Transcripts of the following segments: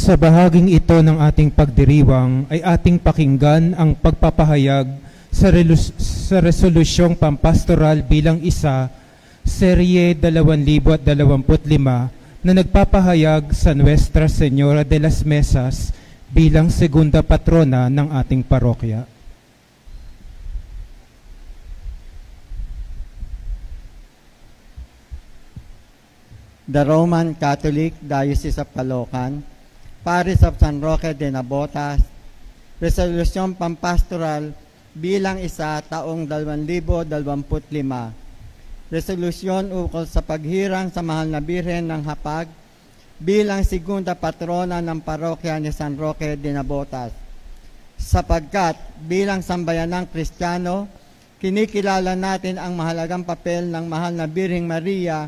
Sa bahaging ito ng ating pagdiriwang ay ating pakinggan ang pagpapahayag sa resolusyong pampastoral bilang isa, serye 2025 na nagpapahayag sa Nuestra Señora de las Mesas bilang segunda patrona ng ating parokya. The Roman Catholic Diocese of Caloocan, Parish of San Roque de Nabotas, Resolusyong Pampastoral bilang isa taong 2025. Resolusyon ukol sa paghirang sa Mahal na Birhen ng Hapag bilang segunda patrona ng parokya ni San Roque de Nabotas. Sapagkat bilang sambayanang Kristiyano, kinikilala natin ang mahalagang papel ng Mahal na Birheng Maria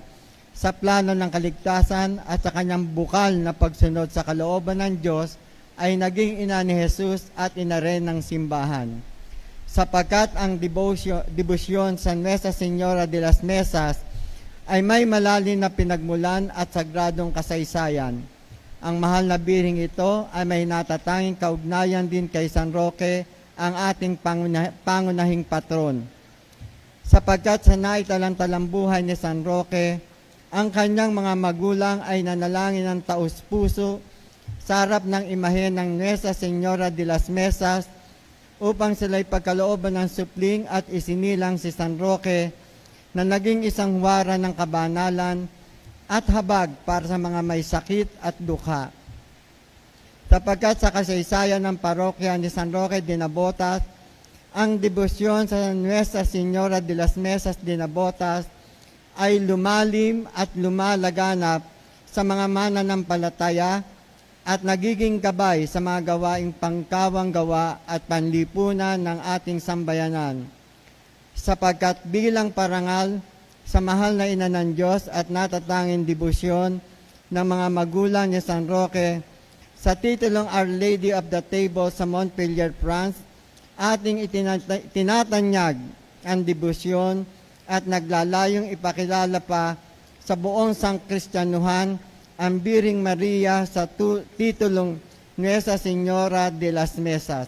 sa plano ng kaligtasan at sa kanyang bukal na pagsunod sa kalooban ng Diyos ay naging ina ni Jesus at ina rin ng simbahan. Sapagkat ang debosyon sa Nuestra Señora de las Mesas ay may malalim na pinagmulan at sagradong kasaysayan. Ang mahal na birheng ito ay may natatanging kaugnayan din kay San Roque, ang ating pangunahing patron. Sapagkat sa naitalang-talang buhay ni San Roque, ang kanyang mga magulang ay nanalangin ng taus-puso sa harap ng imahe ng Nuestra Señora de las Mesas upang sila'y pagkalooban ng supling at isinilang si San Roque na naging isang wara ng kabanalan at habag para sa mga may sakit at dukha. Sapagkat sa kasaysayan ng parokya ni San Roque de Nabotas, ang debosyon sa Nuestra Señora de las Mesas de Nabotas ay lumalim at lumalaganap sa mga mananampalataya at nagiging gabay sa mga gawaing pangkawang gawa at panlipunan ng ating sambayanan. Sapagkat bilang parangal sa mahal na ina ng Diyos at natatanging debosyon ng mga magulang ni San Roque, sa titulong Our Lady of the Table sa Montpellier, France, ating itinatanyag ang debosyon at naglalayong ipakilala pa sa buong Sangkristyanuhan ang Birheng Maria sa titulong Nuestra Señora de las Mesas.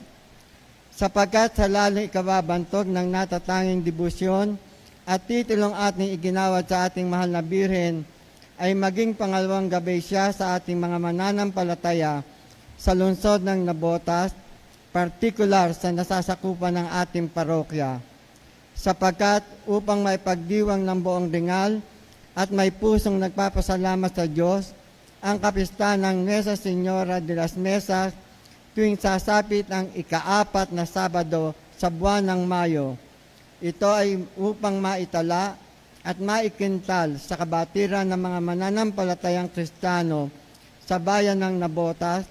Sapagkat sa lalong ikababantog ng natatanging debosyon at titulong ating iginawad sa ating mahal na Birhen, ay maging pangalawang gabay siya sa ating mga mananampalataya sa lungsod ng Nabotas, partikular sa nasasakupan ng ating parokya. Sapagkat upang may pagdiwang ng buong ringal at may pusong nagpapasalamat sa Diyos, ang kapistahan ng Nuestra Señora de las Mesas tuwing sasapit ang ika-4 na Sabado sa buwan ng Mayo. Ito ay upang maitala at maikintal sa kabatiran ng mga mananampalatayang Kristiyano sa bayan ng Nabotas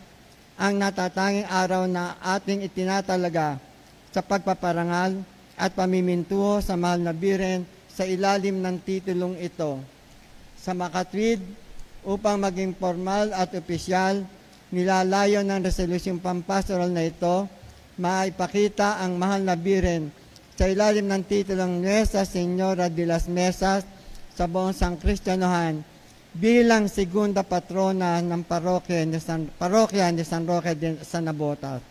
ang natatanging araw na ating itinatalaga sa pagpaparangal at pamimintuho sa mahal na Birhen sa ilalim ng titulong ito. Sa makatwid, upang maging formal at opisyal, nilalayo ng resolusyong pampastoral na ito, maipakita ang mahal na Birhen sa ilalim ng titulong Nuestra Señora de las Mesas sa buong Sangkristyanuhan bilang segunda patrona ng parokya ni San Roque sa Nabotas.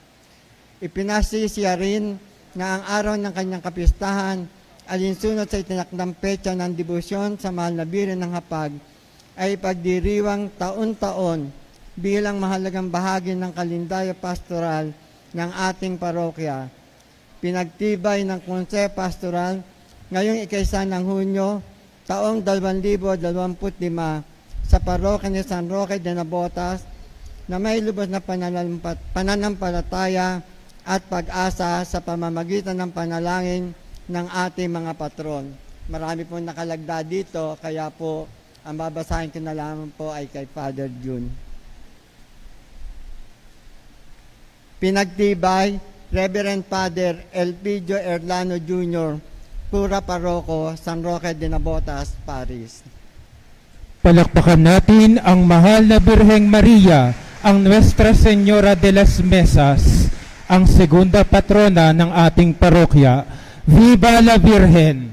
Ipinasisiya rin na ang araw ng kanyang kapistahan, alinsunod sa itinakdang petsa ng debosyon sa mahal na Birhen ng Hapag, ay pagdiriwang taon-taon bilang mahalagang bahagi ng kalendaryo pastoral ng ating parokya. Pinagtibay ng Konseho Pastoral ngayong ika-1 ng Hunyo, taong 2025 sa parokya ni San Roque de Nabotas na may lubos na pananampalataya at pag-asa sa pamamagitan ng panalangin ng ating mga patron. Marami pong nakalagda dito, kaya po ang babasahin ko na lamang po ay kay Father June. Pinagtibay, Reverend Father Elpidio Erlano Jr., Pura Paroko, San Roque de Nabotas, Paris. Palakpakan natin ang mahal na Birheng Maria, ang Nuestra Señora de las Mesas, ang segunda patrona ng ating parokya. Viva la Virgen!